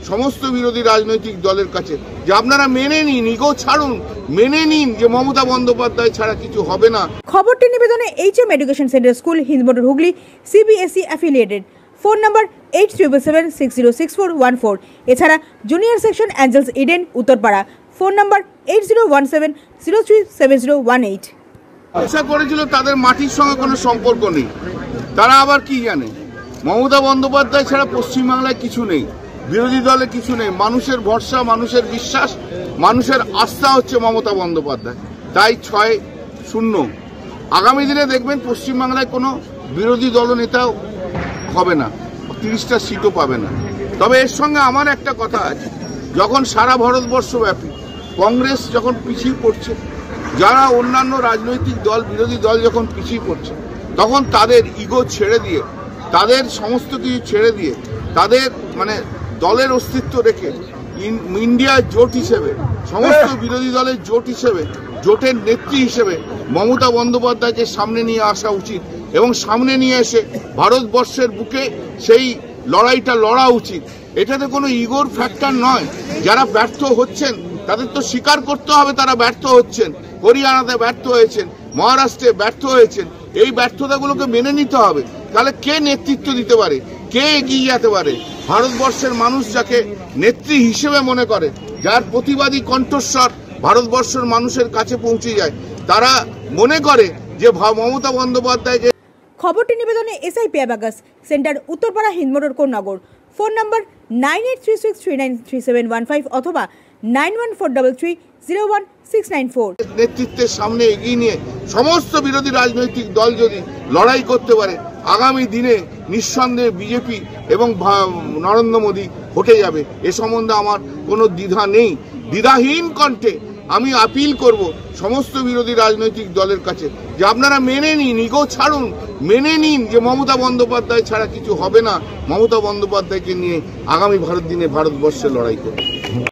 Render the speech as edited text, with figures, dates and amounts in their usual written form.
সমস্ত বিরোধী রাজনৈতিক দলের কাছে যে আপনারা মেনে নিন, ইগো ছাড়ুন, মেনে নিন যে মমতা বন্দ্যোপাধ্যায় ছাড়া কিছু হবে না। খবরটি নিবেদনে HM education centre school, Hindmotor, Hooghly, CBSE affiliated. Phone number 8777606414। এছাড়া junior section Angels Eden, Uttarpara. Phone number 8017037018। আশা করেছিল তাদের মাটির সঙ্গে কোনো সম্পর্ক নেই, তারা আবার কি জানে মমতা বন্দ্যোপাধ্যায় ছাড়া পশ্চিমবাংলায় কিছু নেই, বিরোধী দলে কিছু নেই। মানুষের ভরসা, মানুষের বিশ্বাস, মানুষের আস্থা হচ্ছে মমতা বন্দ্যোপাধ্যায়। তাই 6-0 আগামী দিনে দেখবেন পশ্চিমবাংলায় কোনো বিরোধী দলনেতাও হবে না, 30টা সিটও পাবে না। তবে এর সঙ্গে আমার একটা কথা আছে, যখন সারা ভারতবর্ষব্যাপী কংগ্রেস যখন পিছিয়ে পড়ছে, যারা অন্যান্য রাজনৈতিক দল, বিরোধী দল যখন পিছিয়ে পড়ছে, তখন তাদের ইগো ছেড়ে দিয়ে, তাদের সমস্ত কিছু ছেড়ে দিয়ে, তাদের দলের অস্তিত্ব রেখে ইন্ডিয়া জোট হিসেবে, সমস্ত বিরোধী দলের জোট হিসেবে, জোটের নেত্রী হিসেবে মমতা বন্দ্যোপাধ্যায়কে সামনে নিয়ে আসা উচিত এবং সামনে নিয়ে এসে ভারতবর্ষের বুকে সেই লড়াইটা লড়া উচিত। এটাতে কোনো ইগোর ফ্যাক্টর নয়। যারা ব্যর্থ হচ্ছেন তাদের তো স্বীকার করতে হবে তারা ব্যর্থ হচ্ছেন। হরিয়ানাতে ব্যর্থ হয়েছেন, মহারাষ্ট্রে ব্যর্থ হয়েছেন। এই ব্যর্থতাগুলোকে মেনে নিতে হবে। তাহলে কে নেতৃত্ব দিতে পারে, কে এগিয়ে যেতে পারে? ভারতবর্ষের মানুষ যাকে নেত্রী হিসেবে মনে করে, যার প্রতিবাদী কণ্ঠস্বর ভারতবর্ষের মানুষের কাছে পৌঁছে যায়, তারা মনে করে যে মমতা বন্দ্যোপাধ্যায় যে। খবরটি নিবেদনে SI পেয়াবাগাস centre, Uttarpara, Hindmotor, Konnagar. Phone number 9836393715 অথবা 9143301694। নেতৃত্বের সামনে এগিয়ে নিয়ে সমস্ত বিরোধী রাজনৈতিক দল যদি লড়াই করতে পারে, আগামী দিনে নিঃসন্দেহে বিজেপি এবং নরেন্দ্র মোদী হটে যাবে। এ সম্বন্ধে আমার কোনো দ্বিধা নেই। দ্বিধাহীন কণ্ঠে আমি আপিল করব সমস্ত বিরোধী রাজনৈতিক দলের কাছে যে আপনারা মেনে নিন, ইগো ছাড়ুন, মেনে নিন যে মমতা বন্দ্যোপাধ্যায় ছাড়া কিছু হবে না। মমতা বন্দ্যোপাধ্যায়কে নিয়ে আগামী দিনে ভারতবর্ষে লড়াই করুন।